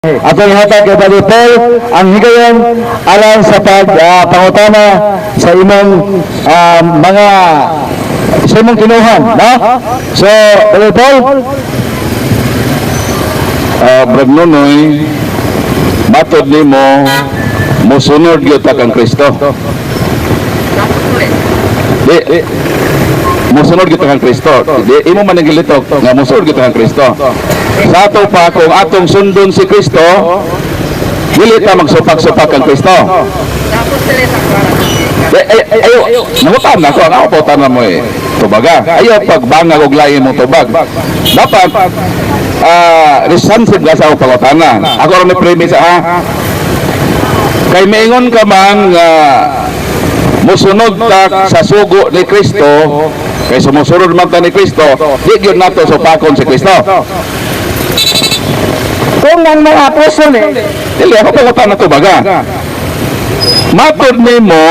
Ako ihatag kay Brother Paul ang higayon alang sa pangutana sa imong mga sa imong kinuhan, no? So, Brother Paul, Brad Nonoy, matod nimo mosunod gyud ta kang Kristo. Di mosunod gyud ta kang Kristo. Di imo man nagilitok nga mosunod gyud ta kang Kristo. Sa ato pa kung atong sundon si Kristo, dili ta magsupak-supak kang Kristo. Ayo, nangutan na ko ang apotan na mo eh. Tubaga. Ayo pagbangag og lain mo tubag. Dapat responsive ka sa pangutanan. Ako rin may premise kay maingon ka man nga musunod ka sa sugo ni Kristo, kay sumusunod man ta ni Kristo, di gyud nato supakon si Kristo. kung ang mga apostol Dili ako pangutan na tubaga. Matod nimo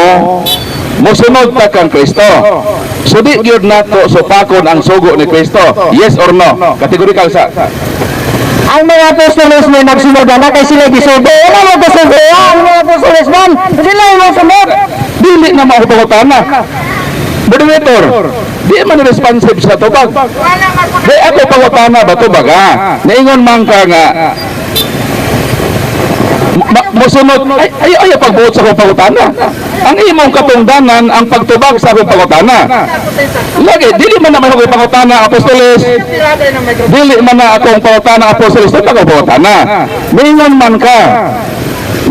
musunod ta kang Kristo. So di gyud nato supakon ang sugo ni Kristo. Yes or no? Categorical sa. ang mga apostolos may nagsunod na kay sila gisugo. Wala mo gisugo. Ang mga apostolos man, sila yung sunod. Dili na mahupagutan na. Moderator, di man responsive sa tubag. Di ako pangutana ba tubag naingon man ka nga musunod ay pagbuot sa akong pangutana. Ang imong katungdanan ang pagtubag sa akong pangutana. Lagi, dili man na may akong pangutana apostoles. Dili man na akong pangutana apostoles. Ito akong pangutana. Naingon man ka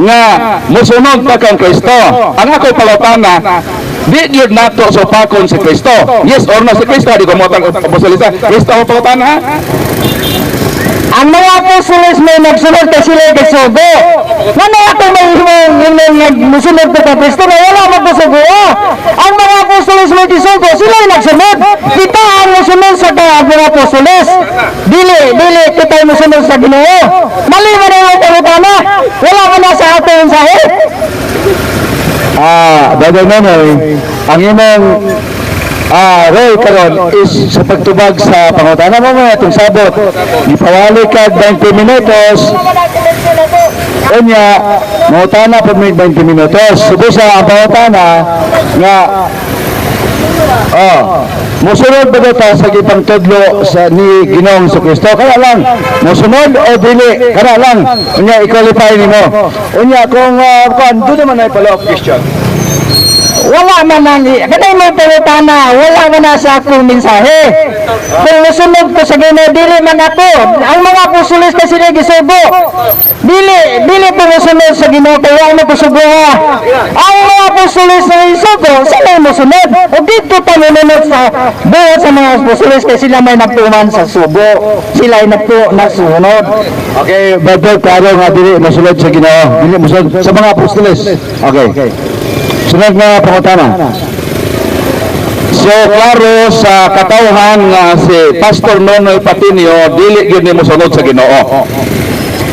nga musunod ka kang Kristo. Ang akong pangutana, di gyud nato supakon si Kristo. Yes or no si Kristo? Di ko mo tang apostoles. Kristo akong pangutana Ang mga apostolos may nagsunod kay sila gisugo. Ano ako may musunod ka Kristo na wala magsugo. Ang mga apostolos may gisugo, sila yung nagsunod. Kita ang musunod sa mga apostolos. Dili kita yung musunod sa Ginoo. Mali mo na yung pangutana. Wala mo na sa ato yung sahit. Brother Nonoy, ang imong Roy karon is sa pagtubag sa pangutana mo mga itong sabot. Ipawali ka 20 minutos. Unya, mangutana po may 20 minutos. Subo sa pangutana nga musunod ba ito sa gipang tudlo sa ni Ginoong Kristo? Kaya lang, musunod o dili? Kaya lang, unya i-qualify nimo. Unya kung doon naman ay follow-up question. Wala man ang kanay may pangutana, wala man na sa akong mensahe. Kung musunod ko sa Ginoo, dili man ako. Ang mga apostolos kasi gisugo. Dili po musunod sa Ginoo kaya ano ko sugo. Ang mga apostolos na isugo, sila musunod. O dito pa mununod sa buhat sa mga apostolos kasi sila may nagtuman sa sugo. Sila ay nasunod. Okay, Brother, klaro nga dili musunod sa Ginoo. Dili musunod sa mga apostolos. Okay. Sunod nga pangutana. So klaro sa katawhan nga si Pastor Nonoy Patinio dili gyud nimo sunod sa Ginoo.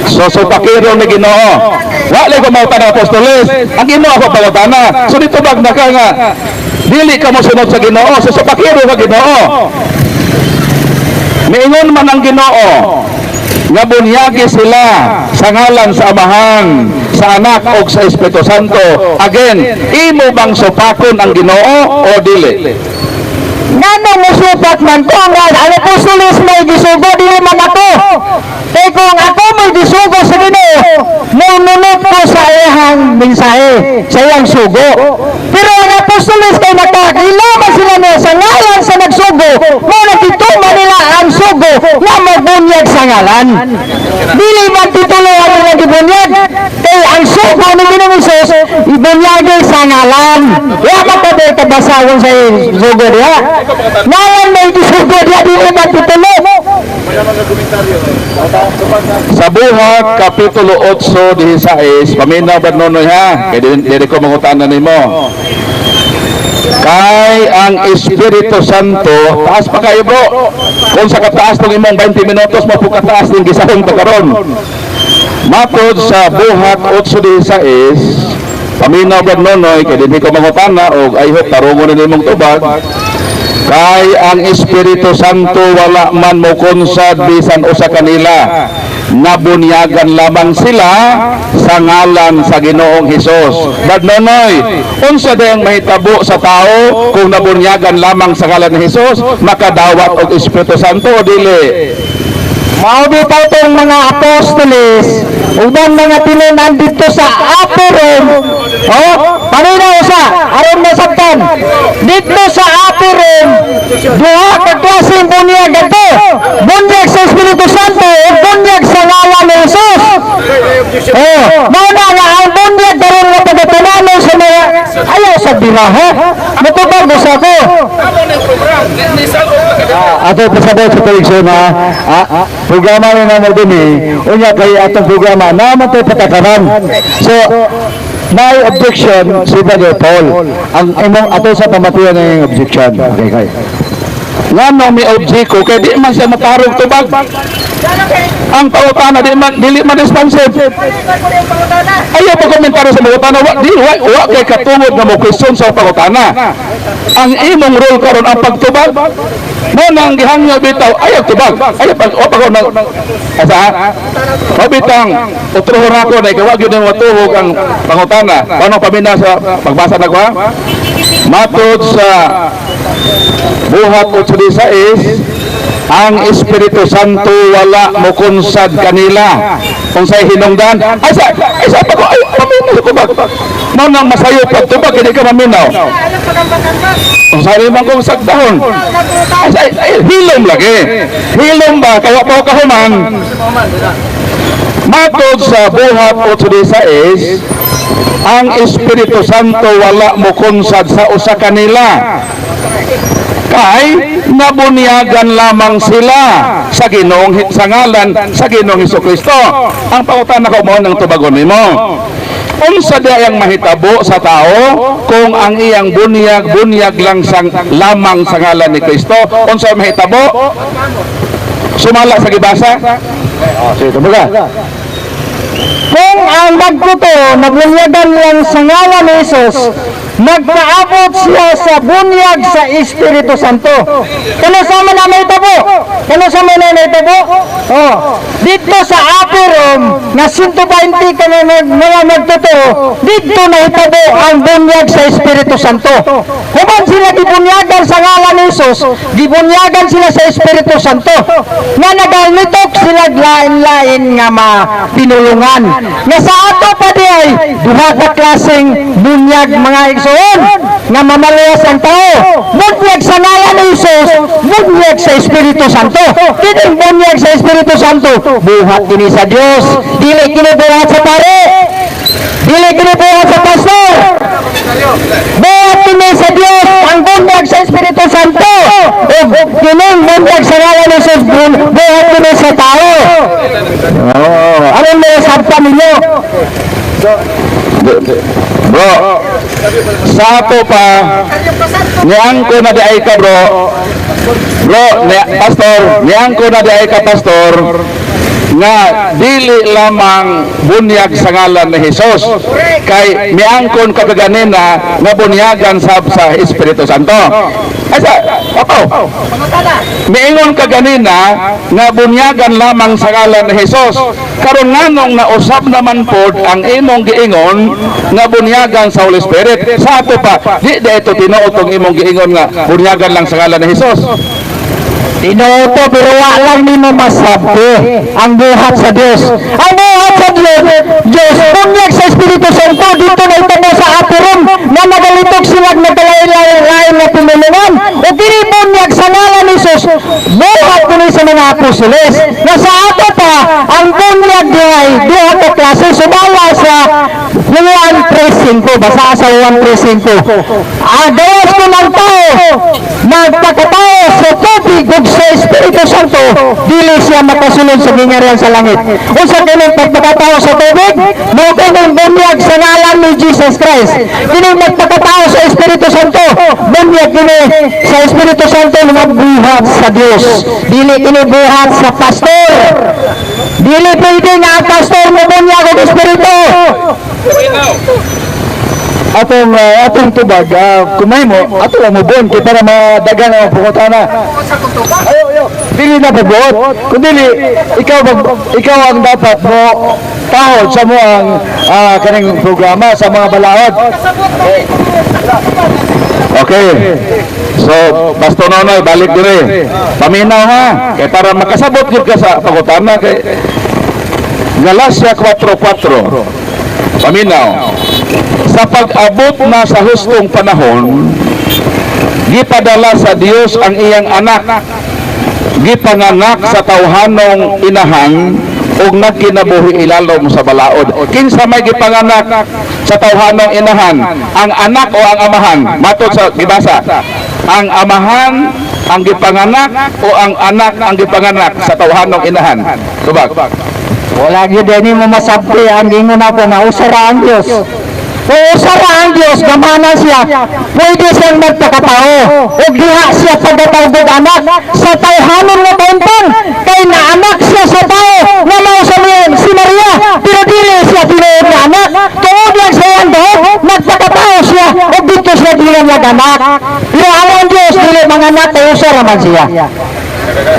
So pakiro ni Ginoo. Wa lay ko mautan apostoles. Ang imo ako pangutana. So dito bag na ka nga dili ka mo sunod sa Ginoo. So pakiro ka Ginoo. Miingon man ang Ginoo nga bunyagi sila sa ngalan sa Amahan, sa Anak o sa Espiritu Santo. Again, imo bang supakon ang Ginoo o dili? Ngano mo supak man ko nga ang apostolos may gisugo dili man ako. Kay kung ako may gisugo sa Ginoo, mununod ko sa iyang mensahe, sa iyang sugo. Pero ang apostolos kay nagkakilala sila na sa ngalan sa nagsugo, mo nagtituma nila ang sugo na magbunyag sa ngalan. Dili man titulo ang mga gibunyag, kay ang sugo ni Ginoong Hesus ibunyagay sa ngalan. Wa magpabay kabasawon sa sugo diha. Ngayon may gisugo diha dili man titulo. Sa Buhat, Kapitulo 8:16, paminaw ba Nonoy ha? Kaya dili ko mangutanan nimo. Kay ang Espiritu Santo, taas pa kayo bro. Kung sa kataas ng imong 20 minutos, mapukataas ng gisahong pagkaroon. Matod sa Buhat 8:16, paminaw ba Nonoy, kaya dili ko mangutana, o I hope tarungon na imong tubag. Kay ang Espiritu Santo wala man mo konsad bisan usa kanila nabunyagan lamang sila sa ngalan sa Ginoong Hesus. But nonoy, unsa dayang mahitabo sa tao kung nabunyagan lamang sa ngalan ni Hesus, makadawat og Espiritu Santo o dili? Mao bitaw tong mga apostoles ubang mga tinunan dito sa Upper Room. Paminaw sa aron masabtan dito sa Upper Room, duha ka klaseng bunyag ato, bunyag sa Espiritu Santo ug bunyag sa ngalan ni Jesus. Mao na nga ang bunyag daron nga pagatunanon sa mga ayaw sa biraha matubag sa ko. Ato pasabot sa teleksyon ha. Programa ni naman din unya kay atong programa naman tayo patakaran. So, may objection si Brother Paul. Ang imong ato sa pamatuyan ng objection. Okay, kay. Nga no may object ko, kaya di man siya matarong tubag. Ang pangutana, dili man responsive. Ayaw pa komentaryo sa pangutana, wa kay katungod na mo question sa pangutana. Ang imong role karon ang pagtubag. Mo nang gihangyo bitaw, ayaw tubag. Ayaw pag ko na asa. Mabitang utrohon ako na ikawag yun ang matuhog ang pangutana. Paano pamina sa pagbasa na ko ha? Matod sa Buhat 8:16, ang Espiritu Santo wala mo kunsad kanila kung sa'y hinungdan. Ay sa pa ko, ay paminaw sa tubag. Mo nang masayo pag tubag, hindi ka maminaw. Kung sa'y limang kong sagdahon. Ay, hilom lagi. Hilom ba? Kaya pa ko kahuman. Matod sa Buhat 8:16, ang Espiritu Santo wala mo kunsad sa usa kanila. Kay nabunyagan lamang sila sa Ginoong sa ngalan sa Ginoong Hesukristo. Ang pangutana ko mo ng tubagon nimo. Unsa dayang mahitabo sa tao kung ang iyang bunyag lang lamang sa ngalan ni Kristo? Unsa mahitabo? Sumala sa gibasa? Sige, tumaga. Kung ang magkuto nagbunyagan lang sa ngalan ni Jesus, magpaabot siya sa bunyag sa Espiritu Santo. Kano sa man na itabo? Kano sa man na itabo? Dito sa Upper Room na 120 kami mga magtuto, dito na itabo ang bunyag sa Espiritu Santo. Human sila gibunyagan sa ngalan ni Jesus, gibunyagan sila sa Espiritu Santo. Nga nagalnitok sila lain-lain nga pinulungan. Nga sa ato pa di ay duha ka klaseng bunyag mga igsoon nga mamalayas ang tao. Bunyag sa ngalan ni Jesus, bunyag sa Espiritu Santo. Kining bunyag sa Espiritu Santo, buhat kini sa Dios, dili kini buhat sa pare, dili kini buhat sa pastor. Buhat kini sa Dios, ang bunyag sa Espiritu Santo. Kining bunyag sa ngalan ni Jesus, buhat kini sa tao. Ano mo sabta ninyo? Bro, sa ato pa, niangko na di ay ka bro, pastor, niangko na di ay ka pastor, nga dili lamang bunyag sa ngalan ni Jesus, kay miangkon kagaganina nga bunyagan sa Espiritu Santo. Asa, apo, miingon kaganina nga bunyagan lamang sa ngalan ni Jesus. Karon nganong nausab naman pod ang imong giingon nga bunyagan sa Holy Spirit. Sa ato pa, di ito tinuod tong imong giingon nga bunyagan lang sa ngalan ni Jesus. Tinuto pero walang nimo masabi ang buhat sa Dios. Ang buhat sa Dios, bunyag sa Espiritu Santo dito na itabo sa Upper Room na nagalitok sila nagdalain-lain na pinulungan. O dili bunyag sa ngalan ni Jesus, buhat ko sa mga apostoles. Na sa ato pa, ang bunyag ay duha ka klase. Sumala sa 1:5, basa sa 1:5. Gawas ko ng tao, magpakatao sa tubig ug sa Espiritu Santo, dili siya makasulod sa gingharian sa langit. Unsa kining pagpakatao sa tubig? Mao kining bunyag sa ngalan ni Jesus Christ. Kining magpakatao sa Espiritu Santo, bunyag kini sa Espiritu Santo nga buhat sa Dios. Dili kini buhat sa pastor. Dili pwede nga ang pastor mo bunyag og Espiritu. atong tubag, kumay mo, ato lang mo bon, kaya para madagan ang pangutana. Dili na pagbuot. Kung dili, ikaw ang dapat mo tahod sa mo ang kaning programa sa mga balaod. Okay. So, Basto Nonoy, balik dire. Paminaw ha. Kaya para makasabot yun ka sa pangutana kay Galacia 4:4. Paminaw. Sa pag-abot na sa hustong panahon, gipadala sa Dios ang iyang anak, gipanganak sa tawhanong inahan, ug nagkinabuhi ilalom sa balaod. Kinsa may gipanganak sa tawhanong inahan, ang anak o ang amahan? Matod sa gibasa, ang amahan ang gipanganak o ang anak ang gipanganak sa tawhanong inahan? Tubag. Wala gyud din mo masabi ang gingon ako nga usara ang Dios. Kung usara ang Dios, gamana siya, pwede siyang magpakatao. O diha siya pagkatawag anak sa tawhanon nga bentong, kay naanak siya sa tao nga mao sa si Maria, pero dili siya tinuod na anak. Tuod lang sa iyang doon, nagpakatao siya, o dito siya dili naganak. Pero ang Dios, dili mga anak, kay usara man siya.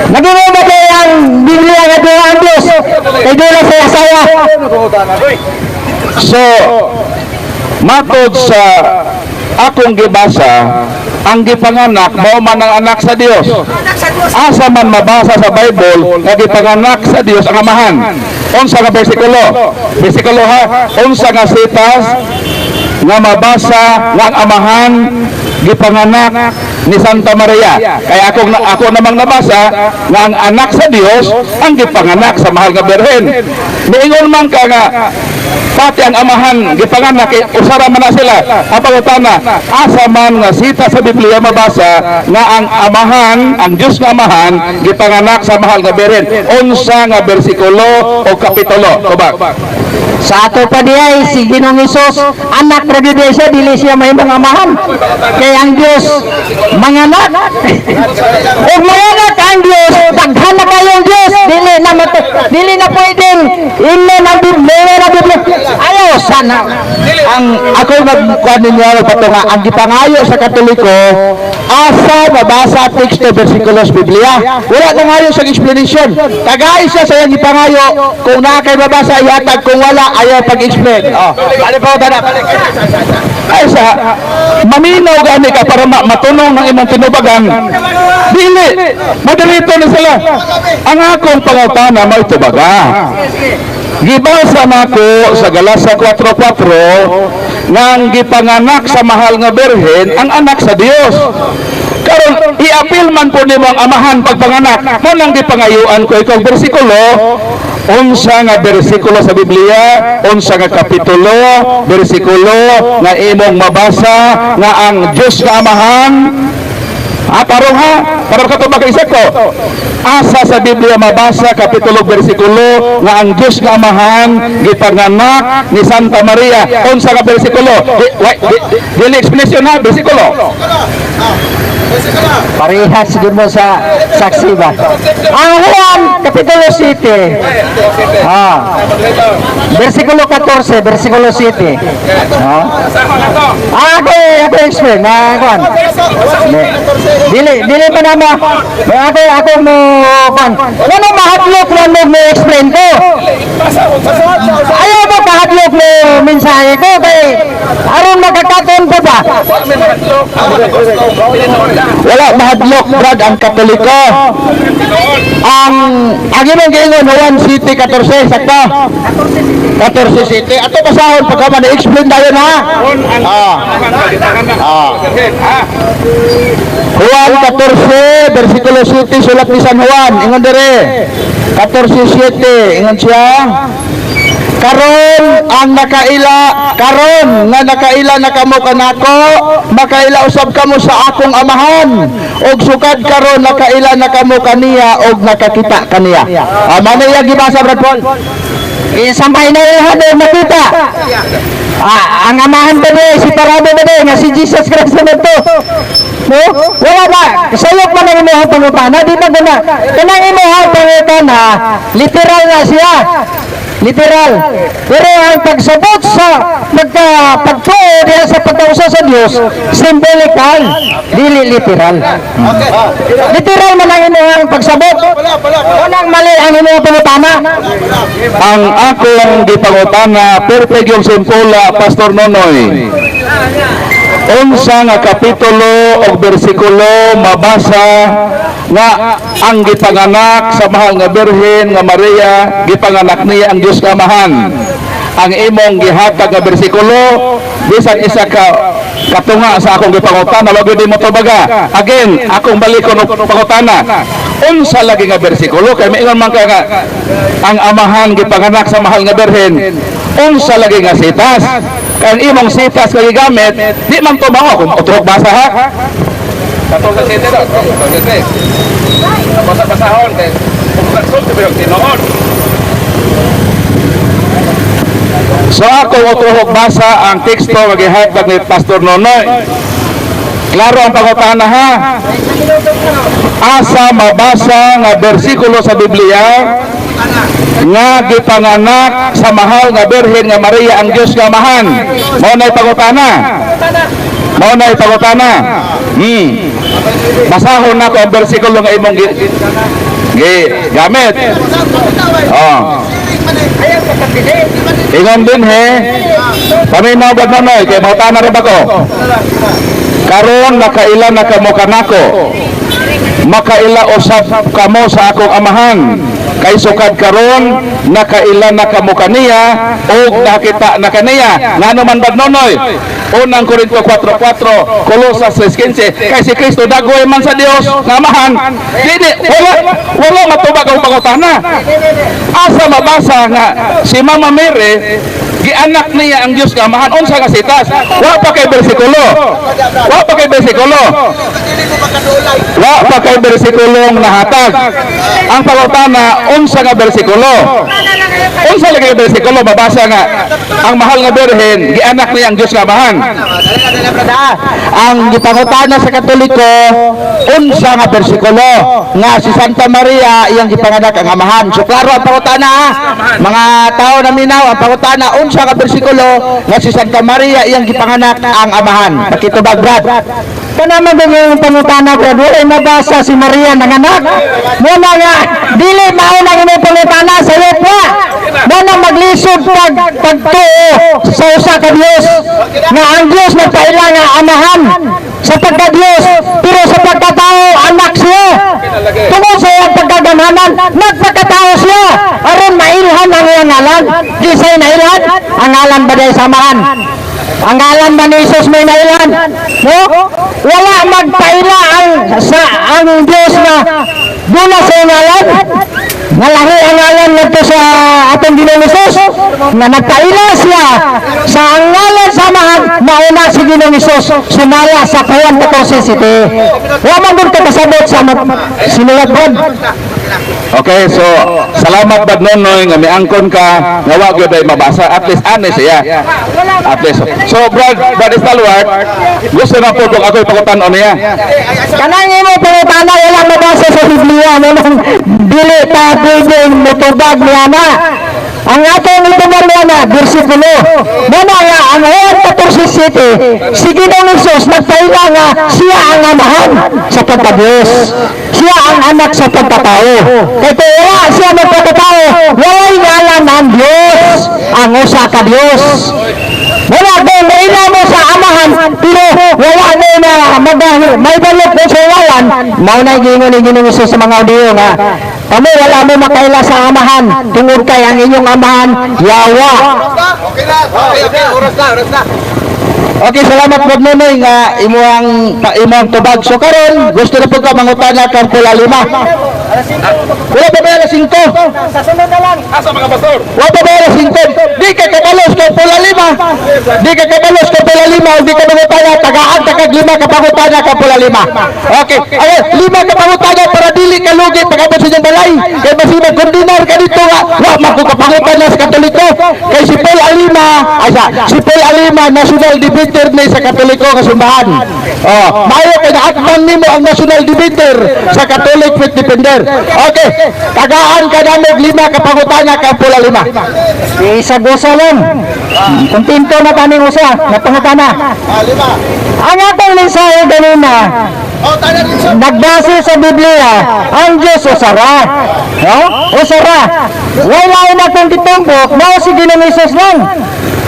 Naging ba kayo ang Biblia nga doon ang Diyos? Kay doon na saya-saya. So, matod sa akong gibasa, ang gipanganak mao man ang anak sa Dios. Asa man mabasa sa Bible nga gipanganak sa Dios ang amahan. Unsa nga bersikulo? Bersikulo ha. Unsa nga sitas nga mabasa nga ang amahan gipanganak ni Santa Maria. Kaya ako namang nabasa nga ang anak sa Dios ang gipanganak sa mahal nga Birhen. Niingon man ka nga pati ang amahan gipanganak usara man na sila. Ang pangutana, asa man nga sita sa Biblia mabasa nga ang amahan, ang Dios nga amahan gipanganak sa mahal nga Birhen. Unsa nga bersikulo o kapitulo? Tubag. Sa ato pa diay si Ginoong Hesus, anak ra gyud siya, dili siya mahimong amahan. Kay ang Dios manganak. Ug manganak ang Dios, daghan na kayong Dios, dili na pwedeng ingon ang Biblia. Ayaw sana. Ang ako magkuan ninyo pato nga ang gipangayo sa Katoliko asa mabasa teksto bersikulos Biblia. Wala nang ayo sa explanation. Tagay siya sa iyang gipangayo kung naa kay mabasa ihatag, kung wala ayaw pag-explain. Oh, balik pa dana. Ay sa maminaw gani ka para matunong ng imong tinubagan. Dili, madirito na sila. Ang akong pangutana may tubaga. Gibasa nako sa Galacia 4:4 nang gipanganak sa mahal nga Birhen ang anak sa Dios. Karon iapil man po nimo ang amahan pagpanganak. Mo nang gipangayuan ko ikaw bersikulo. Unsa nga bersikulo sa Biblia, unsa nga kapitulo, bersikulo nga imong mabasa nga ang Dios nga amahan. Tarong ha, para katubag isa ko. Asa sa Biblia mabasa kapitulo bersikulo nga ang Dios nga amahan gipanganak ni Santa Maria. Unsa nga bersikulo? Dili explanation ha, bersikulo. Parehas siguro mo sa saksi ba? Ang Juan, Kapitulo 7. Versikulo 14, versikulo 7. Ako explain. Juan. Dili pa naman. Ako mo, Juan. Ano mahadlok lang mo explain ko? Ayaw mo mahadlok mo mensahe ko kay aron magkakaton ko ba? Wala mahadlok brad ang Katoliko. Ang imong giingon Juan City 14 sakto. 14 City. Ato pasahon pagka man explain dayon ha. Juan 14 bersikulo 7 sulat ni San Juan ingon dire. 14:7 ingon siya. Karon nga nakaila na kamo kanako, makaila usab kamo sa akong amahan, og sukad karon nakaila na kamo kaniya og nakakita kaniya. Mano iya gibasa Brad Paul? Sampay na yung makita. Ang amahan ba niya, si Parado ba niya, nga si Jesus Christ na ito. No? Wala ba? Sayok man ang imuhang pangutana, di ba guna? Kanang imuhang pangutana, literal na siya. literal. Pero ang pagsabot sa pagtuo diya sa pagkausa sa Dios, symbolical, dili literal. Literal man ang inyong pagsabot. Unang mali ang inyong pangutana. Ang akong gipangutana, perfect yung simpula, Pastor Nonoy. Unsa nga kapitulo o bersikulo mabasa nga ang gipanganak sa mahal nga Birhen nga Maria, gipanganak niya ang Diyos Amahan. Ang imong gihatag nga bersikulo bisan isa ka katunga sa akong gipangutana, wag di mo tubaga. Again, akong balikon og pangutana. Unsa lagi nga bersikulo kay maingon man ka nga ang Amahan gipanganak sa mahal nga Birhen. Unsa lagi nga sitas? Kaya imong sitas kay gamit, di man to bango kung utrok basa ha. Katong sa sete do, katong sa sete. Basa-basahon kay kung kasul tibok tinuod. So ako utrok basa ang teksto nga gihatag ni Pastor Nonoy. Klaro ang pangutana ha. Asa mabasa nga bersikulo sa Biblia nga gipanganak sa mahal nga Birhen nga Maria ang Diyos nga Amahan. Mao nay pangutana. Mao nay pangutana. Basahon na ko ang bersikulo nga imong gamit. Oh. Ingon din he. Paminaw ba Nonoy kay mautana rin ako. Karon nakaila na kamo kanako. Makaila usab kamo sa akong amahan. Kay sukad karon nakaila na kamo kaniya o nakita na kaniya. Ngano man bad Nonoy? Unang Korinto 4:4, Kolosas 3:15. Kay si Kristo dagoy man sa Dios nga amahan. Dili wala matubag ang pangutana. Asa mabasa nga si Mama Mary gianak niya ang Dios nga amahan. Unsa nga sitas? Wa pa kay bersikulo. Wa pa kay bersikulo. Wa pa kay bersikulong nahatag. Ang pangutana unsa nga bersikulo? Unsa lagi bersikulo mabasa nga ang mahal nga Birhen gianak niya ang Dios nga amahan. Ang gipangutana sa Katoliko, unsa nga bersikulo nga si Santa Maria iyang gipanganak ang amahan. So klaro ang pangutana ha. Mga tao na minaw ang pangutana unsa nga bersikulo nga si Santa Maria iyang gipanganak ang amahan. Pakitubag Brad. Kana man yung pangutana ko, wala nabasa si Maria nanganak. Muna nga dili mao na imong pangutana sa iyo pa. Muna maglisod pagtuo sa usa ka Dios nga ang Dios nagpaila nga amahan sa pagka-Dios pero sa pagkatao anak siya. Tungod sa iyang pagkagamhanan nagpagkatao siya aron mailhan ang iyang ngalan. Kisay nailhan ang ngalan ba sa amahan? Ang ngalan ba ni Jesus may nailan? No? Wala magpaila ang Diyos na dula sa ngalan. Nalahi ang ngalan nito sa atong Ginoong Jesus na nagpaila siya sa ngalan sa amahan mauna si Ginoong Jesus sumala sa Juan 14:7. Wa man gud kasabot sa sinulat pod. Okay, so salamat bad Nonoy nga miangkon ka nga wa gyud ay mabasa at least ani siya. At least. So Brad Stalwart, gusto na po kung ako'y pagkutan-on niya. Kanang imo pangutana wala mabasa sa Biblia nang dili ta pwedeng mutubag niya na. Ang atong itubag niya na bersikulo. Muna nga ang Juan 14:7, si Ginoong Jesus nagpaila nga siya ang amahan sa pagka-Diyos. Siya ang anak sa pagkatao. Kaya wala siya magpagkatao, wala'y ngalan ng Diyos, ang usa ka Diyos. Wala kung maila mo sa amahan, pero wala mo na may balot mo sa ngalan, maunay gingon ni Ginoong Jesus sa mga audio nga, kami wala mo makaila sa amahan, tungod kay ang inyong amahan, yawa. Okay, oras na. Okay, salamat po Nonoy nga imong tubag. So karon gusto na po ka mangutana kang pula 5. Wala pa ba alas 5? Sa sunod na lang. Asa mga pastor? Wala pa ba alas 5? Di ka kabalos kang pula 5. Di ka kabalos kang pula 5. Di ka mangutana. Tagaan takag 5 ka pangutana kang pula 5. Okay. Ay, 5 ka pangutana para dili ka lugi pagabot sa inyong balay. Kaya masinag kondinar ka dito nga. Wa man ko kapangutana sa Katoliko. kay si Paul Alima, si Paul Alima, national debater ni sa Katoliko kasimbahan. Oh, mayo kay naatman nimo ang national debater sa Catholic Faith Defender. Okay, tagaan ka namo 5 ka pangutana ka Paul Alima. Isa-gusa lang. Kumpinto na taning usa, napangutana. Lima. Ang atong mensahe ganina, Tayo rin sa... nagbase sa Biblia, ang Diyos usara. No? Usara. Wala na kong gitumbok, mao si Ginoong Hesus lang.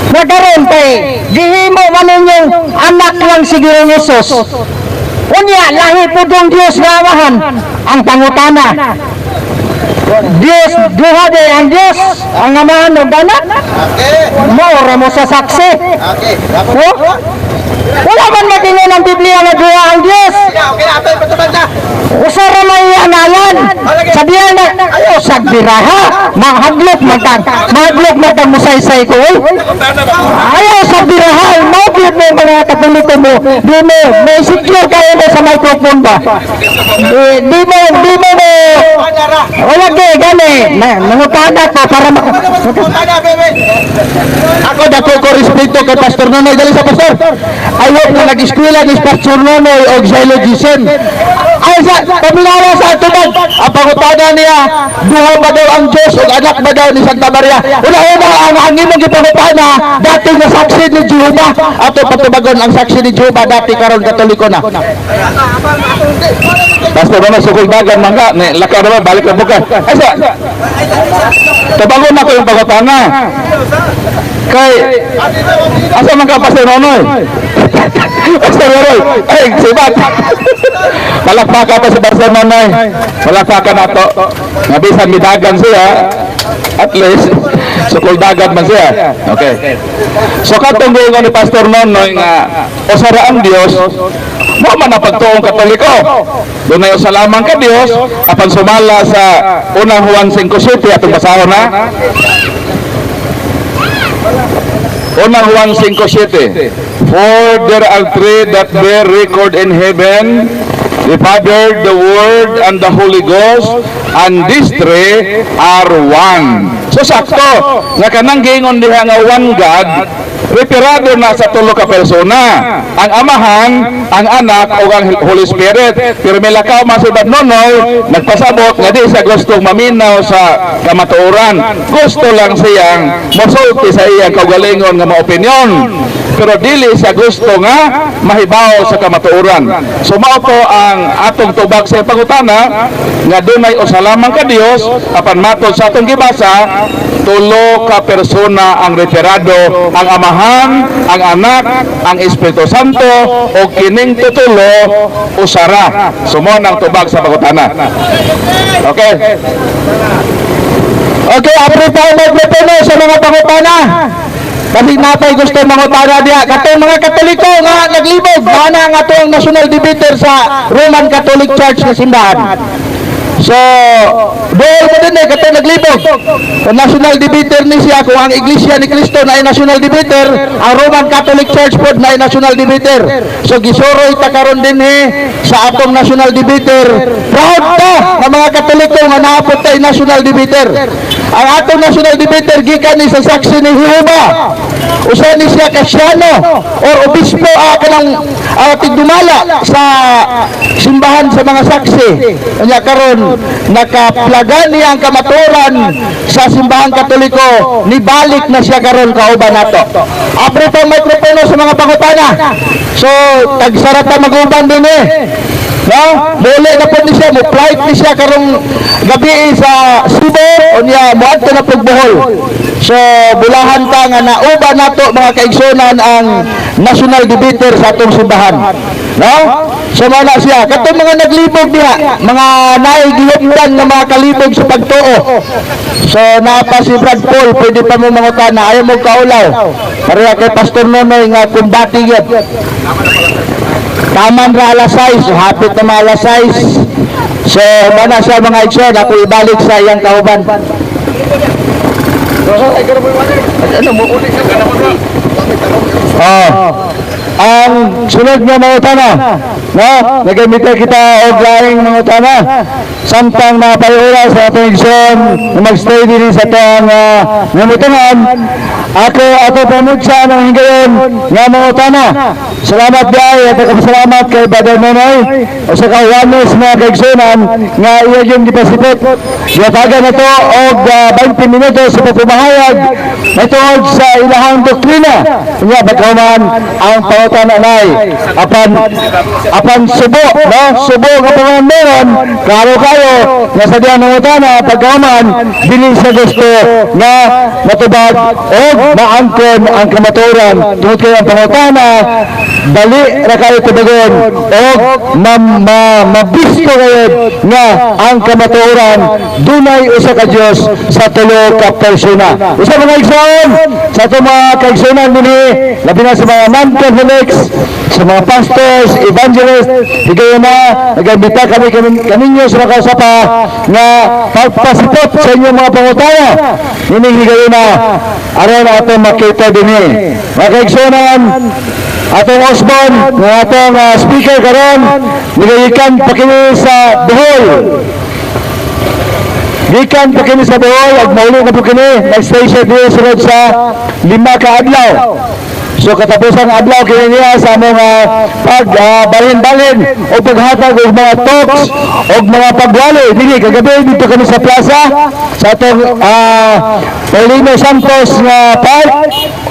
Nagkaroon kay, gihimo man ninyong anak lang si Ginoong Hesus. Unya, lahi po dong Diyos na amahan, ang pangutana. Diyos, duha de ang Diyos, ang amahan ng anak. Okay. Maura mo sa saksi. Okay. Oh? Wala man matingin ang Biblia na duha ang Diyos. Okay na. Ito yung patubad na. Usara may analan. Sabihan na, ayo, sagbiraha. Mahaglok matang musaysay ko. Ayaw, sagbiraha. Mahaglok mo yung mga Katoliko mo. Di mo, may secure kayo mo sa microphone ba? Di mo. Wala kayo, gani. Nangutana ko para Punta na, bebe. Ako dako ko respeto kay Pastor Nonoy dali sa pastor. I hope na nag-eskwela ni Pastor Nonoy og Xylogisen. Ay sa pamilawa sa tubag, ang pangutana niya, duha ba daw ang Diyos o anak ba daw ni Santa Maria? Una-una ang imong gipangutana, dati na saksi ni Jehovah. Ato patubagon ang saksi ni Jehovah dati karon Katoliko na. Pastor Nonoy sukul dagan mangga, ni lakaw naman balik na buka. Ay sa tubagon ako yung pangutana. Kay asa man ka Pastor Nonoy? Pastor Nonoy, ay sibat. Palakpakan pa si Pastor Nonoy. Palakpakan nato. Nga bisan midagan siya, at least sukul dagat man siya. Okay. So katong giingon ni Pastor Nonoy nga usara ang Dios, mo man ang pagtuong Katoliko. Dunay usalaman ka Dios apan sumala sa unang Juan 5:7 atong basahon na. Unang Juan 5:7. For there are three that bear record in heaven, the Father, the Word, and the Holy Ghost, and these three are one. So sakto, nga kanang giingon diha nga one God, referado na sa tulo ka persona, ang Amahan, ang Anak, o ang Holy Spirit. Pero may lakaw masibad Nonoy, nagpasabot nga di sa gustong maminaw sa kamatuoran. Gusto lang siyang mosulti sa iyang kaugalingon nga mga opinyon. Pero dili sa gusto nga mahibaw sa kamatuoran. So mao to ang atong tubag sa pangutana nga dunay usalaman ka Dios apan matod sa atong gibasa tulo ka persona ang referado, ang Amahan, ang Anak, ang Espiritu Santo o kining tutulo usara. Sumo nang tubag sa pangutana. Okay. Okay, apre tayo magpupuno sa mga pangutana. Kasi natay gusto mangutana diya. Katong mga Katoliko nga naglibog, mana nga itong national debater sa Roman Catholic Church na simbahan. So, doon mo din katong naglibog. Kung national debater ni siya, kung ang Iglesia ni Cristo na ay national debater, ang Roman Catholic Church po na ay national debater. So, gisuroy ta karon din sa atong national debater. Proud ta ng mga Katoliko nga naapot tayo national debater. Ang atong national debater gikan ni sa saksi ni Jehovah. Usa ni siya kasyano or obispo kanang tigdumala sa simbahan sa mga saksi. Kanya karon nakaplagan niya ang kamaturan sa simbahan Katoliko, nibalik na siya karon kauban nato. Apre pa microphone sa mga pangutana. So tagsarata mag-uban din no? Muli na po ni siya, mo-flight ni siya karong gabi sa Cebu, o niya, muadto na pagbuhol. So, bulahan ta nga nauba nato mga kaigsunan ang national debater sa atong simbahan. No? So, mana siya. Katong mga naglibog niya, mga naigihupdan na mga kalibog sa pagtuo. So, napa si Brad Paul, pwede pa mo mangutana, ayaw mo kaulaw. Pareha kay Pastor Nonoy nga kumbati yun. Taman ra alas 6, so hapit na mga alas 6. So, mana siya mga igsoon, ako ibalik sa iyang kauban. Ano mo ulit ka? Oh. ang sunod nga mga utana, no? Nagamita kita og laing mga utana samtang napayura sa atong igsoon na magstay din sa atong namutangan. Ato pamutsa ng higayon nga mga utana. Salamat gay at salamat kay Brother Nonoy o sa kawanos mga kaigsunan nga iya yung dipasipot. Yatagan na to og 20 minutos sa pagpumahayag na tuod sa ilahang doktrina. Nga bagkaman ang pangutana nay apan subo, no? Subo nga pangalan meron klaro kayo nga sa diyan ng utana pagkaman dili sa gusto nga matubag og maangkon ang kamaturan tungod kay ang pangutana dali ra kayo tubagon og mabisto kayo nga ang kamaturan dunay usa ka Dios sa tulo ka persona. Usa mga igsoon sa ato mga kaigsunan dinhi labi na sa mga non-Catholics, sa mga pastors, evangelists, higayon na nagambita kaninyo sa mga kausapa nga pagpasipot sa inyong mga pangutana. Hining higayon na aron ato makita dinhi. Mga kaigsunan, atong Osborn, nga atong speaker karon, nigayikan pa kini sa Bohol. Gikan pa kini sa Bohol, at mauli na po kini, nag-stay siya dito sunod sa 5 ka adlaw. So katapusang adlaw kini niya sa mga pagbalin-balin o paghatag og mga talks o mga pagwali. Dili kagabi dito kami sa plaza sa atong Paulino Santos nga park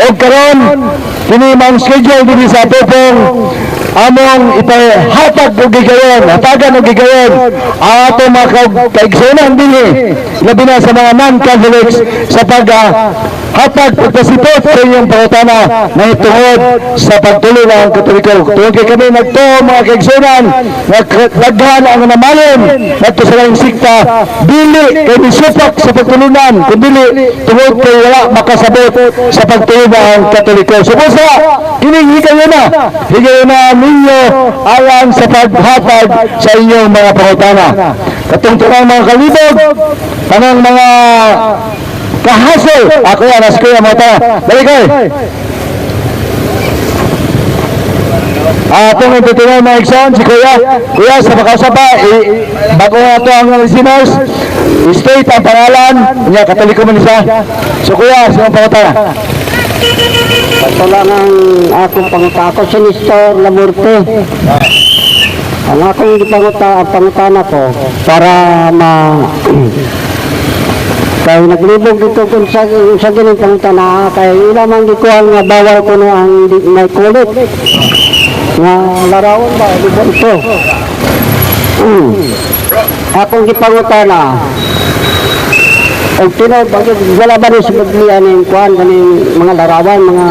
og karon kini mang schedule dili sa atong among ipahatag og gigayon, hatagan og gigayon ang atong mga kaigsunan dinhi labi na sa mga non-Catholics sa hatag pagpasipot sa inyong pangutana na itungod sa pagtuloy ng Katoliko. Tungod kay kami nagto mga kaigsunan, nagdaghan ang namalin nagto sa lang sikta, dili kay nisupak sa pagtulunan, kundi tungod kay wala makasabot sa pagtuloy ng Katoliko. Subusa, kining higayon na ninyo alang sa paghatag sa inyong mga pangutana. Katungtunang mga kalibog, tanang mga kahasol. Ako yan, as kuya mga tao. Balik kayo. Atong itutunan mga igsoon, si kuya. Kuya, sa makausapa, bago nga ito ang listeners, state ang pangalan, niya, Katoliko man isa. So kuya, sa mga pangutana. Ito lang ang akong pangutako, si Nestor Lamurte. Ang akong pangutana ko para kaya naglibog dito kung sa ganun pangutana kaya ilamang gikuhan nga bawal ko no ang may kulit nga larawan ba di ba ito akong gipangutana og tinod wala ba rin sa Biblia ng kuhan ganing mga larawan mga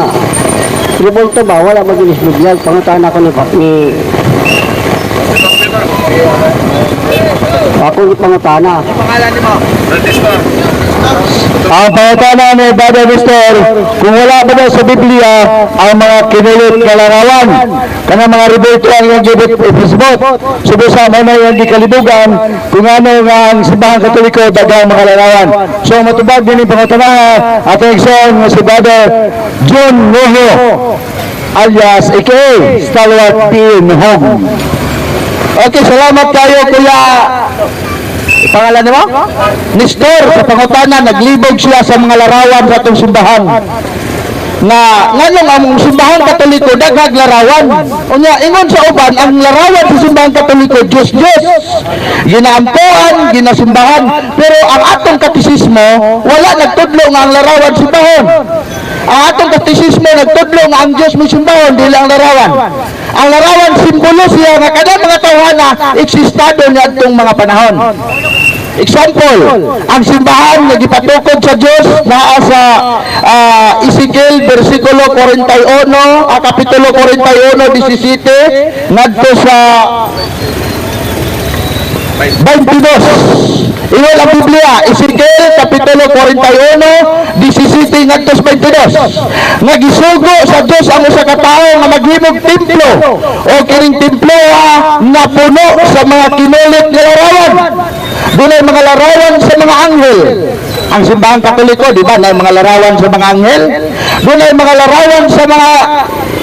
ribulto ba wala ba rin sa Biblia pangutana ko ni ako yung pangutana. Pangalan ni mo? Ang pangutana ni Brother Nestor, kung wala ba daw sa Biblia ang mga kinulit na larawan, kanang mga ribulto ang yung gibit ipisbot, subusa mo na yung di kalibugan, kung ano nga ang simbahan Katoliko, dagang mga larawan. So matubag din yung pangutana, ating igsoon nga si Brother John Noho, alias aka Stalwart P. Nuhong. Okay, salamat kayo kuya. Pangalan mo? Nestor, sa pangutana, naglibog siya sa mga larawan sa itong simbahan. Nganong ang simbahan Katoliko, daghang larawan. Unya, ingon sa uban, ang larawan sa simbahan Katoliko, Diyos. Ginaampuan, ginasimbahan. Pero ang atong katisismo, wala nagtudlo nga ang larawan simbahan. Ang atong katisismo, nagtudlo nga ang Diyos may simbahan, di lang larawan. Ang larawan, simbolo siya nga kada mga tawhana, eksistado niya itong mga panahon. Example, ang simbahan na gipatukod sa Diyos na sa Ezekiel versikulo 41, kapitulo 41, 17, ngadto sa 22. Iyon ang Biblia, Ezekiel kapitulo 41, 17 ngadto sa 22. Nagisugo sa Dios ang usa ka tawo nga maghimog templo o kining templo na puno sa mga kinulit nga larawan. Dunay mga larawan sa mga anghel. ang simbahan Katoliko, di ba, na mga larawan sa mga anghel, doon ay mga larawan sa mga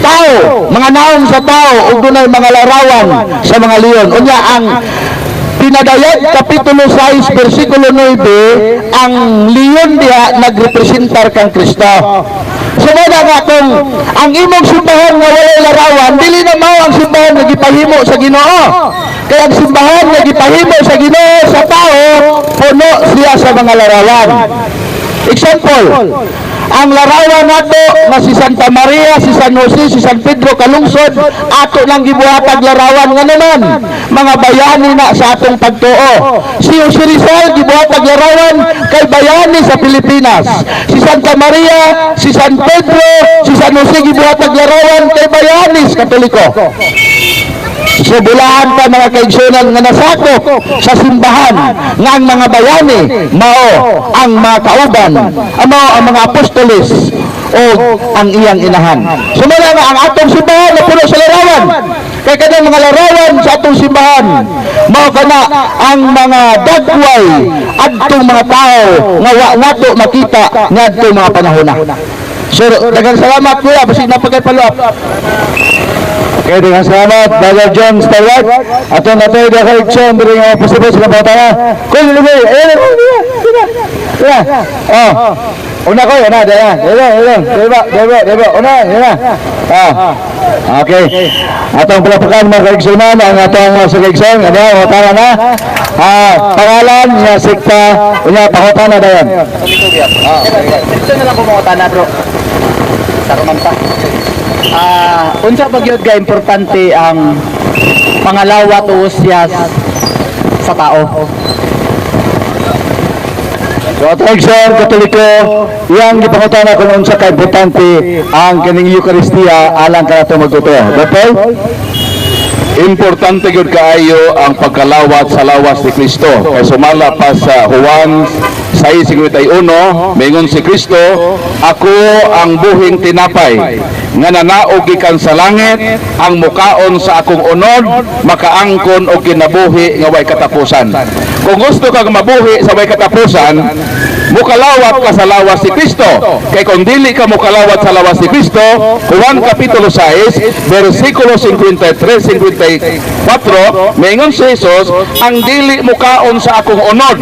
tao, mga naong sa tao, o doon ay mga larawan sa mga leon. Unya ang pinadayag kapitulo 6 versikulo 9, ang leon diha nagrepresentar kang Kristo. Sumada nga kung ang imong simbahan nga walay larawan, dili na mao ang simbahan nga gipahimo sa Ginoo. Kaya ang simbahan nga gipahimo sa Ginoo sa tao, puno siya sa mga larawan. Example, ang larawan nato nga si Santa Maria, si San Jose, si San Pedro kalungsod, ato lang gibuhatag larawan nga naman mga bayani na sa atong pagtuo. Si Jose Rizal gibuhatag larawan kay bayani sa Pilipinas. Si Santa Maria, si San Pedro, si San Jose gibuhatag larawan kay bayani sa Katoliko. So bulahan pa mga kaigsunan nga nasakop sa simbahan nga ang mga bayani mao ang mga kauban, mao ang mga apostoles o ang iyang inahan. Sumala nga ang atong simbahan na puno sa larawan. Kaya kanang mga larawan sa atong simbahan mao kana ang mga dagway adtong mga tao nga wa nato makita ngadtong mga panahon. So daghang salamat kuya basig napagay-follow-up. Okay, dengan salamat, Brother John Stalwart. Atong natay da kay John diri nga posible sa pangutana. Kung dili oh. Una ko na daya. Deba. Una, yana. Okay. Atong palapakan mga kaigsunan ang atong sa kaigsunan, ano, utana na. Pangalan niya sikta, unya pangutana dayon. Ito na lang pumangutana bro. Saruman pa. Unsa ba gyud ka importante ang pangalawa tuos siya sa tao? So atong kaigsunan Katoliko, iyang gipangutana kung unsa ka importante ang kining Eucharistia alang kanato magtuto. Betul? Importante gyud kaayo ang pagkalawat sa lawas ni Kristo. Kay sumala pa sa Juan 6:51, mingon si Kristo, ako ang buhing tinapay nga nanaog gikan sa langit, ang mukaon sa akong unod makaangkon og kinabuhi nga way katapusan. Kung gusto kang mabuhi sa way katapusan, mukalawat ka sa lawas ni Kristo. Kay kung dili ka mukalawat sa lawas ni Kristo, Juan kapitulo 6 versikulo 53-54, mingon si Jesus, ang dili mukaon sa akong unod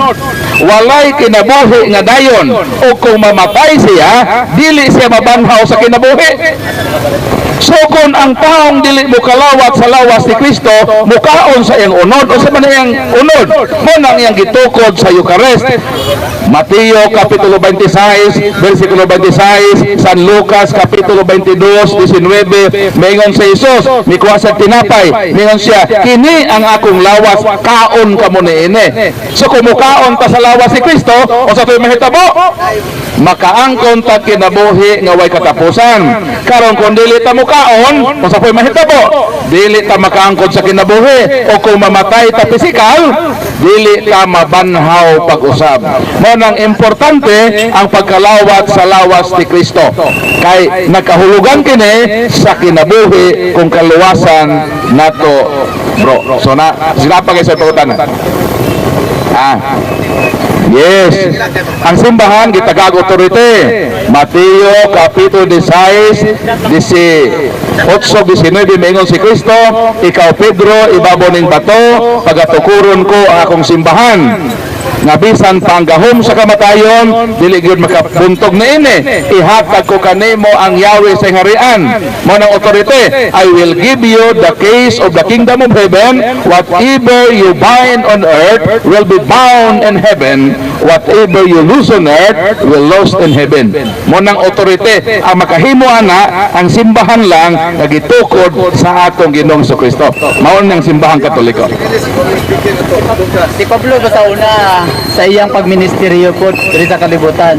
walay kinabuhi nga dayon, o kung mamatay siya dili siya mabanhaw sa kinabuhi. So kung ang taong dili mukalawat sa lawas ni Kristo, mukaon sa iyang unod, o sa man iyang unod mo nang iyang gitukod sa Eucharist. Mateo kapitulo 26 versikulo 26, San Lucas kapitulo 22:19, mingon si Jesus, mikuha sa tinapay, mingon siya, kini ang akong lawas, kaon kamo niini. So kung mukaon ta sa lawas ni Kristo, o sa to'y mahitabo, makaangkon ta kinabuhi nga way katapusan. Karon kung dili ta mukaon, o sa to'y mahitabo, dili ta makaangkon sa kinabuhi, o kung mamatay ta pisikal, dili ta mabanhaw pag-usab. Mo nang importante ang pagkalawat sa lawas ni Kristo. Kay nakahulugan kini sa kinabuhi kung kaluwasan nato, bro. So na sinapa kay sa tutan. Yes. Ang simbahan gitagag otorite. Mateo kapitulo 16:18-19 mingon si Kristo, ikaw Pedro, ibabaw ning bato, pagatukuron ko ang akong simbahan. Nga bisan panggahom sa kamatayon, dili gyud makabuntog niini. Ihatag ko kanimo ang Yahweh sa harian. Mo nang otorite, I will give you the keys of the kingdom of heaven. Whatever you bind on earth will be bound in heaven. Whatever you loose on earth will loose in heaven. Mo nang otorite, ang makahimo ana ang simbahan lang nagitukod sa atong Ginoong Kristo. Mao nang simbahan Katoliko. Si Pablo ba sa una sa iyang pagministeryo po diri sa kalibutan,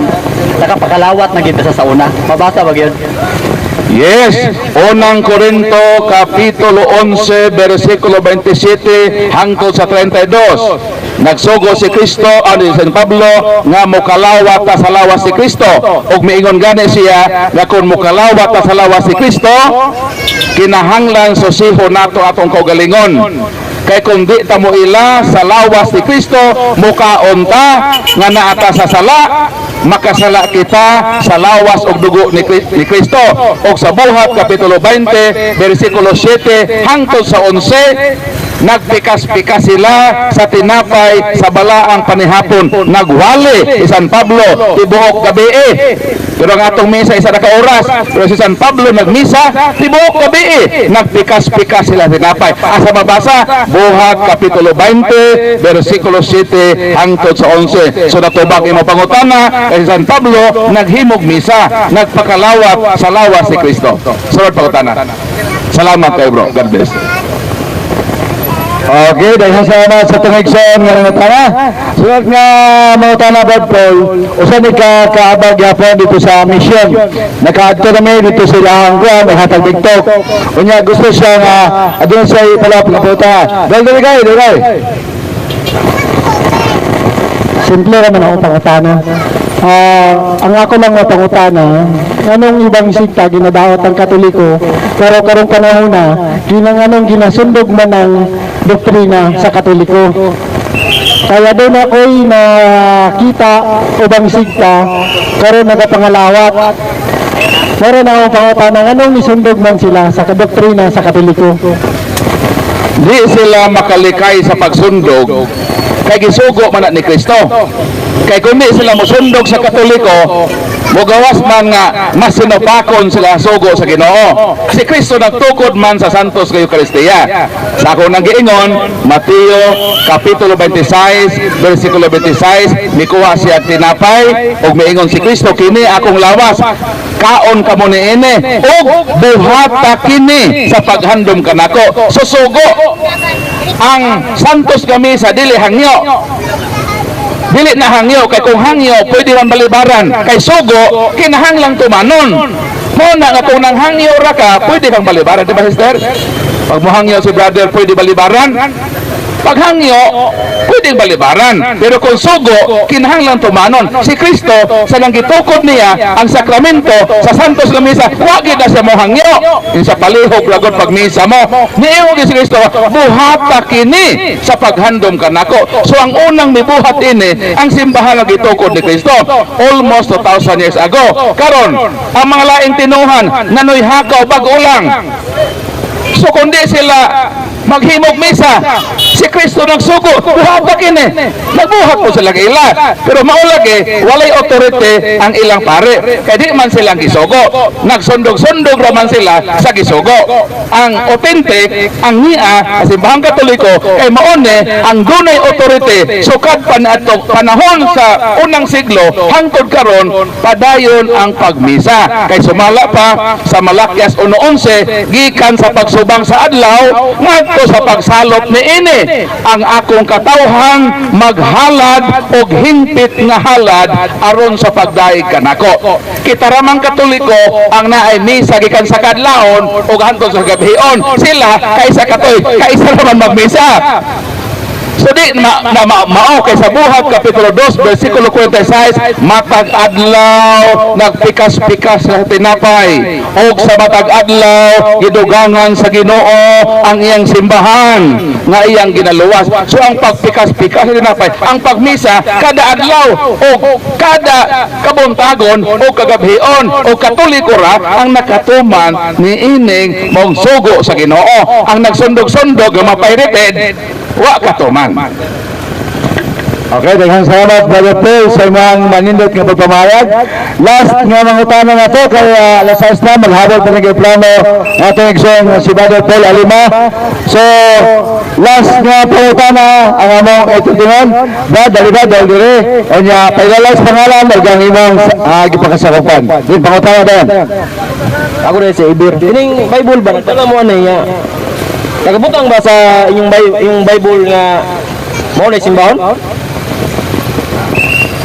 nakapakalawat na kita sa una. Mabasa ba gyud? Yes, unang Korinto kapitulo 11 versikulo 27 hangtod sa 32. Nagsugo si Kristo ani San Pablo nga mokalawat ta sa lawas si Kristo, ug miingon gani siya nga kung mokalawat ta sa lawas si Kristo, kinahanglan susiho nato atong kaugalingon. Kay kung di ta mo ila sa lawas ni Kristo, mukaon ta nga naata sa sala, makasala kita sa lawas og dugo ni Kristo. Og sa Buhat kapitulo 20 bersikulo 7 hangtod sa 11, nagpikas-pikas sila sa tinapay sa balaang panihapon, nagwali si San Pablo tibuok gabi. Pero ang atong misa isa na ka oras, pero si San Pablo nagmisa tibuok gabi, nagpikas-pikas sila tinapay. Asa mabasa? Buhat kapitulo 20 bersikulo 7 hangtod sa 11. So natubag imo pangutana kay San Pablo naghimog misa, nagpakalawat sa lawas ni Kristo. Sunod pangutana. Salamat kayo bro. God bless. Okay, dahil salamat sa tungigson nga nangutana. Sunod nga mangutana Brad Paul, usa ni ka kaabag yapon dito sa mission. Nakaadto kami dito sa ilang kuan, may hatag TikTok. Unya gusto siya nga adun sa ipalap nga puta. Dali kay. Simple naman ako pangutana. Ang ako lang mapangutana, anong ibang sikta ginadaot ang Katoliko, pero karong panahon na, anong ginasundog man ang doktrina sa Katoliko. Kaya doon ako'y nakita ubang sikta, karon nagapangalawat. Meron akong pangutana, anong nisundog man sila sa doktrina sa Katoliko. Di sila makalikay sa pagsundog kay gisugo man ni Kristo. Kay kundi sila mosundog sa Katoliko, mogawas man nga mas sinupakon sila sugo sa Ginoo. Si Kristo nagtukod man sa Santos nga Eucharistia. Sa ako nang giingon, Mateo kapitulo 26 bersikulo 26, mikuha siya tinapay ug miingon si Kristo, kini akong lawas, kaon kamo niini ug buhata kini sa paghandom kanako. Susugo ang Santos nga misa, dili hangyo. Dili na hangyo, kay kung hangyo pwede man balibaran, kay sugo kinahanglang tumanon. Mo na nga kung nang hangyo ra ka pwede kang balibaran, di ba sister? Pag mo hangyo si brother pwede balibaran. Pag hangyo pwede balibaran, pero kung sugo kinahanglang tumanon. Si Kristo sa nang gitukod niya ang sakramento sa Santos nga misa, wa gid na siya mo hangyo. Sa palihog lagot pag misa mo, niingon si Kristo, buhata kini sa paghandom kanako. So ang unang mibuhat ini ang simbahan nga gitukod ni Kristo almost 2,000 years ago. Karon ang mga laing tinuhan nanoy hakaw bag-ulang. So kundi sila maghimog misa, si Kristo nagsugo, buhat kini, nagbuhat po sila ila. Pero maulagi, walay authority ang ilang pare, kaya di man silang gisugo, nagsundog-sundog raman sila sa gisugo. Ang authentic, ang niya, simbahang Katoliko, kay maone ang dunay authority, sukad panahon sa unang siglo, hangtod karon padayon ang pagmisa. Kay sumala pa sa Malakyas 1:11, gikan sa pagsubang sa adlaw, ngadto sa pagsalop ni ini, ang akong katawhan maghalad og himpit nga halad aron sa pagdaig kanako. Kita ramang Katoliko ang naay misa gikan sa kadlawon ug hangtod sa gabhion, sila kaysa katoy kaysa naman magmisa. So di mao kay sa Buhat kapitulo 2 bersikulo 46, matag adlaw nagpikas-pikas sa tinapay og sa matag adlaw gidugangan sa Ginoo ang iyang simbahan nga iyang ginaluwas. So ang pagpikas-pikas sa tinapay, ang pagmisa kada adlaw o kada kabuntagon o kagabhion o Katoliko ra ang nakatuman ni ining mong sugo sa Ginoo. Ang nagsundog-sundog nga mapirated wa katuman. Okay, daghang salamat Brother Paul sa imong manindot nga pagpamayag. Last nga mangutana nga to kay alas 6 na maghabol pa ng plano atong igsoon si Brother Paul Alima. So last nga pangutana ang among itutingon, dali dire onya pailalas pangalan ug ang imong gipakasakupan. Din pangutana dayon. Ako rin si Ibir. Ining Bible ba? Tala mo ano niya? Nakabutang ba sa yung Bible nga mo na simbahon?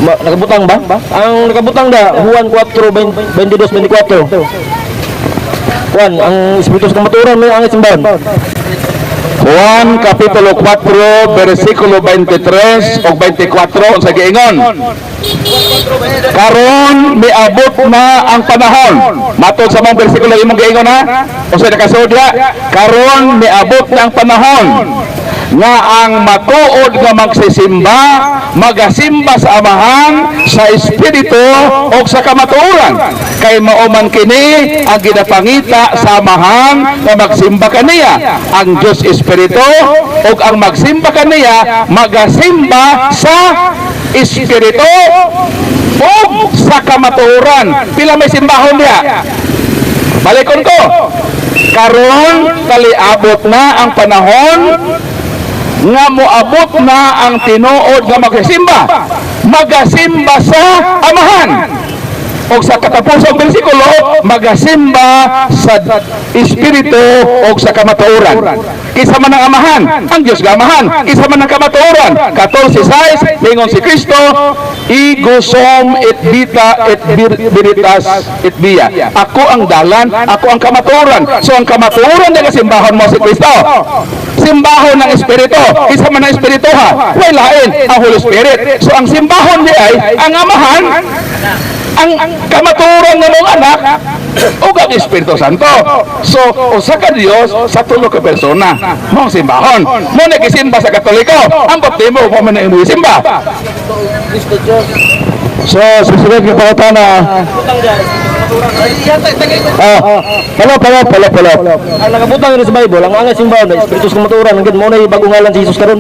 Nakabutang ba? Ang nakabutang da Juan 4:22-24. Juan, ang Espiritu sa kamaturan may ang simbahon. Juan kapitulo 4 bersikulo 23 ug 24 unsa giingon? Karon miabot na ang panahon. Matod sa mga bersikulo imong giingon ha? Usa na kasud diha, karon miabot na ang panahon nga ang matuod nga magsisimba magasimba sa Amahan, sa Espiritu o sa kamatuoran. Kay mauman kini ang ginapangita sa Amahan nga magsimba kaniya ang Dios Espiritu o ang magsimba kaniya magasimba sa Espiritu o sa kamatuoran. Pila may simbahon niya? Balikon ko. Karon taliabot na ang panahon nga moabot na ang tinuod nga magasimba sa Amahan. O sa katapusang bersikulo, magasimba sa Espiritu o sa kamatuoran. Kisa man ang Amahan, ang Diyos nga Amahan. Kisa man ang kamatuoran, 14:6, lingon si Kristo, igusom et vita et veritas et via. Ako ang dalan, ako ang kamatuoran. So ang kamatuoran na simbahon mo si Kristo. Simbahon ng Espiritu. Kisa man ang Espiritu ha, way lain ang Holy Spirit. So ang simbahon niya ay ang Amahan, ang kamatuoran ng mga anak o ang Espiritu Santo. So, usa ka Dios sa tulo ka persona. Mong simbahon. Mo nagisimba sa Katoliko. Ang baptismo mo man na simba. So, susunod yung pangutana. Palo. Ang nakabutang rin sa Bible, ang mga simbahon na Espiritu sa kamatuoran, hanggang mo na bagong ngalan si Jesus karon.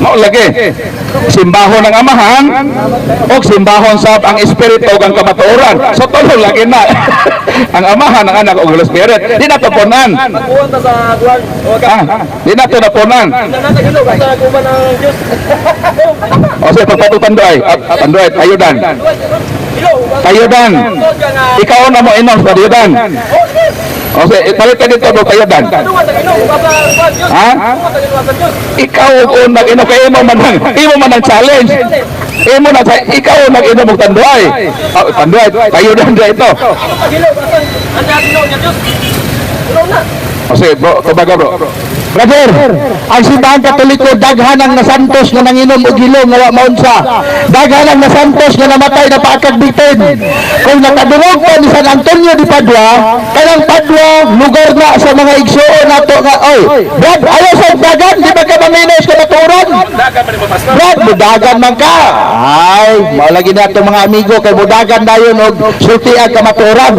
Mao lagi. Simbahon ng Amahan o simbahon sa ang Espiritu o ang kamatuoran. So, tulo lagi na. Ang Amahan, ang Anak o Holy Spirit. Di na to punan. Magbuwan ta sa kuwan. Di na to na punan. Nanatagilo, basta kuwan ng Diyos. O sige, pagpatutan doy. Pandoy, ayudan. Ayudan. Ikaw na mo inom sa ayudan. O sige, palit ka dito do ayudan. Ha? Ikaw o nag-inom kayo mo man ang challenge. Imo na ikaw o nag-inom og tanduay. Tanduay, ayudan dito. O sige, bro, kumbaga bro. Brother, ang simbahan Katoliko daghan ang nasantos nga nanginom og ilong nga wa maunsa. Daghan ang nasantos nga namatay na paakagbitin. Kung nakadurog pa ni San Antonio de Padua, kanang Padua lugar na sa mga igsoon nato nga Brad, ayaw sa dagan, di ba ka maminos ka maturan? Brad, budagan man ka. Ay, mao lagi nato mga amigo kay budagan dayon og sultian ka maturan.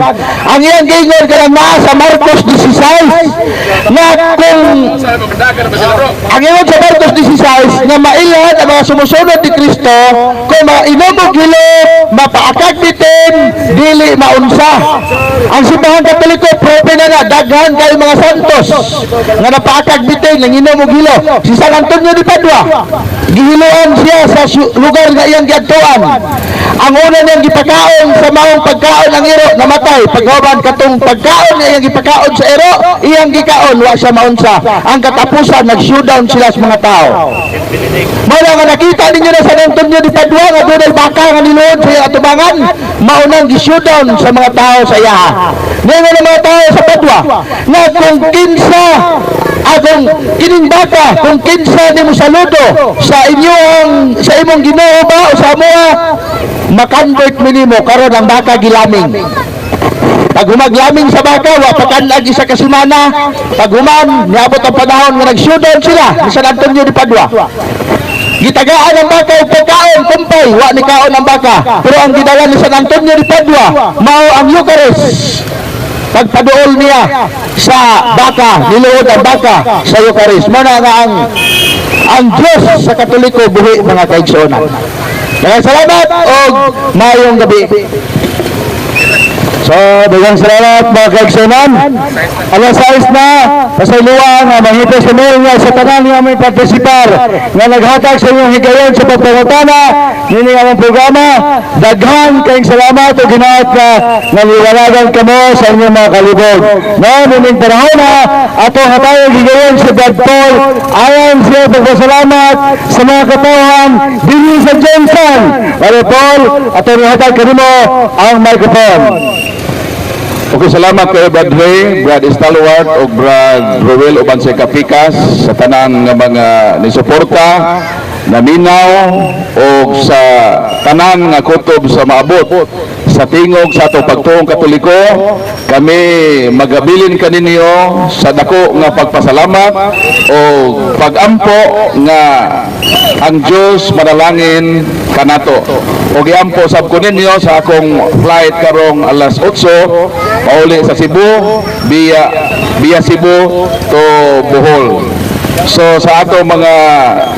Ang iyang gingon kanang naa sa Marcos 16 nga kung ang iyon sa Marcos 16 na mailan ang mga sumusunod ni Kristo kung mainom og hilo mapaakag bitin dili maunsa. Ang simbahan Katoliko probe na daghan kay mga santos nga napaakag bitin nanginom og hilo. Si San Antonio de Padua gihiloan siya sa lugar nga iyang giadtuan. Ang una niyang gipakaon sa maong pagkaon ang iro namatay. Paghuban katong pagkaon nga iyang gipakaon sa iro iyang gikaon wa siya maunsa. Ang katapusan nag-showdown sila sa mga tao. Mao nga nakita ninyo na San Antonio de Padua nga dunay baka nga niluod sa iyang atubangan, maunang gi-showdown sa mga tao sa iya. Ngayon ang mga tao sa Padua na kung kinsa akong kining baka kung kinsa nimo saludo sa imong Ginoo ba o sa amoa makonvert minimo karon ang baka gilaming. Pag humaglaming sa baka, wapakanag isa kasimana. Pag human, niabot ang panahon nga nag-showdown sila ni San Antonio de Padua. Gitagaan ang baka o pagkaon, kumpay, wa ni kaon ang baka. Pero ang gidala ni San Antonio de Padua, mao ang Eucharist. Pagpaduol niya sa baka, niluod ang baka sa Eucharist. Muna nga ang Diyos sa Katoliko buhi mga kaigsuonan. Kaya salamat o mayong gabi. So, dagang salamat mga kaigsunan. Alas 6 na, pasayluan nga mahipos kami nga sa tanan nga may partisipar nga naghatag sa inyong higayon sa pagpangutana nini ang programa. Daghan kayong salamat o ginaot na naliwanagan kamo sa inyong mga kalibog. No, nining panahon na atong hatayong higayon si Brad Paul. Ayon siya pagpasalamat sa mga katawan dili sa Jamestown. Brad Paul, atong hatag kanimo ang microphone. Okay, salamat kay Brad Ray, Brad Stalwart o Brad Roel uban sa Kapikas sa tanan nga mga nisuporta, naminaw o sa tanan nga kutob sa maabot sa tingog sa atong pagtuong Katoliko, kami magabilin kaninyo sa dako nga pagpasalamat o pagampo nga ang Dios manalangin kanato. O giampo sab ko ninyo sa akong flight karong alas 8 pauli sa Cebu via Cebu to Bohol. So sa atong mga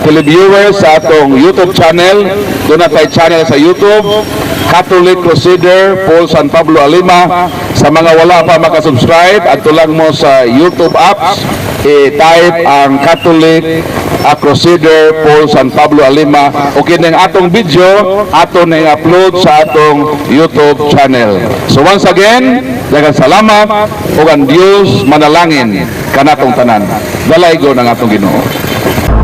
televiewers sa atong YouTube channel, doon na tayo channel sa YouTube, Catholic Crusader Paul San Pablo Alima. Sa mga wala pa makasubscribe, at lang mo sa YouTube apps, i-type ang Catholic Crusader Paul San Pablo Alima. Okay na yung atong video, ato na yung upload sa atong YouTube channel. So once again, daghang salamat ug ang Dios manalangin kanatong tanan. Dalaygo ng atong Ginoo.